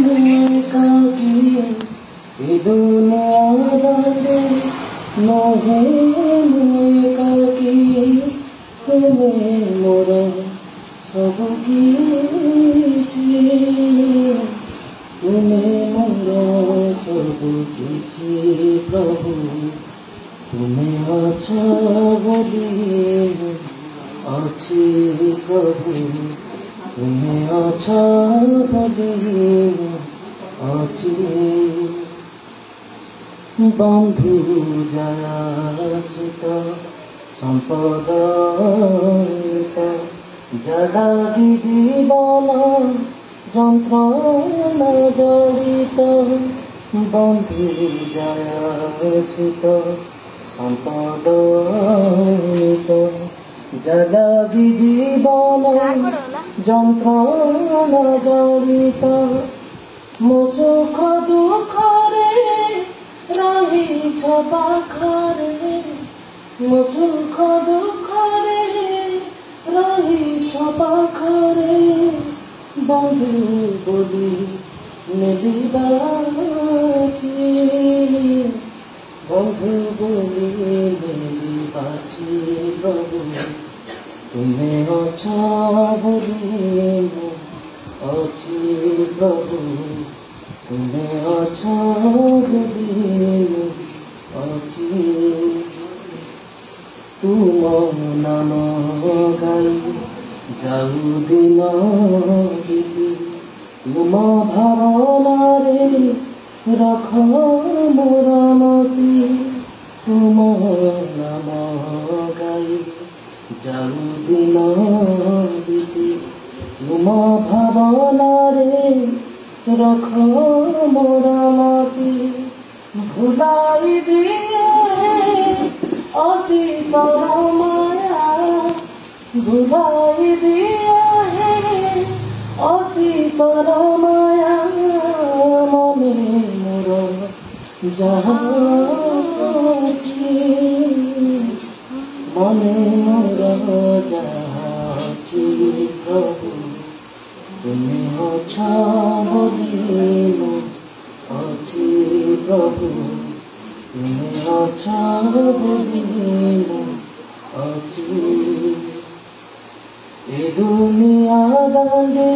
एकाकी ए दुनियादारे नहे एकाकी तुमे मोर सब किछि तुमे मोर सब किछि प्रभु तुमे अछ बोली अछि प्रभु तुमे अछ बोली अछि बंधु जयासित संपद जलागी जीवन যন্ত্রণা জড়িত বন্ধু জয়াসিত সম্পদিত জলাগি জীবন যন্ত্রণা জড়িত মো সুখ দুঃখরে রহিছ পাখরে মো সুখ দুঃখরে রহিছ পাখরে বন্ধু বলি মেলিবাছি বন্ধু বলি মেলিবাছি প্রভু তুমি অছ বলি অছি প্রভু তুমি অছ বলি অছি তুম নাম গাই যাও দিন গীতি তুম ভাবনারে রখ মোর মতি তুম নাম গাই যাও দিন গীতি তুম ভাবনারে রখ মোর মতি ভুলাই দিয়ে অতীতর মায়া ভুলাই দিয়া হে অতীতর মায়া মনে মোর যাহা আছে মনে মোর যাহা আছে প্রভু তুমি অছ বলি অছি প্রভু তুমি অছ বলি অছি ए दुनिया दांडे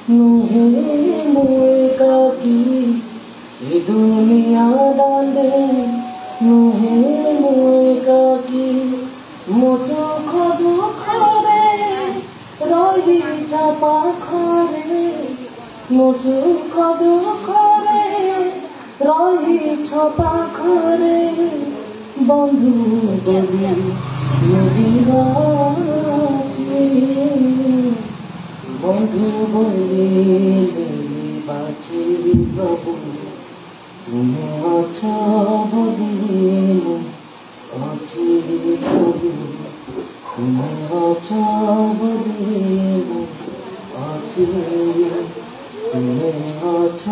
नुहे मुए काकी ए दुनिया दांडे नुहे मुए काकी मो सुख दुखरे रही चापा खरे मो सुख दुखरे रही छपा खरे बंधु बली बंधु बोली बाची प्रभु तुम्हें अछ बोली अछि प्रभु तुम्हें अछ बोली अछि तुम्हें अछ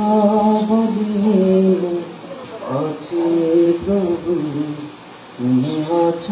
बोली अछि प्रभु तुम्हें अछ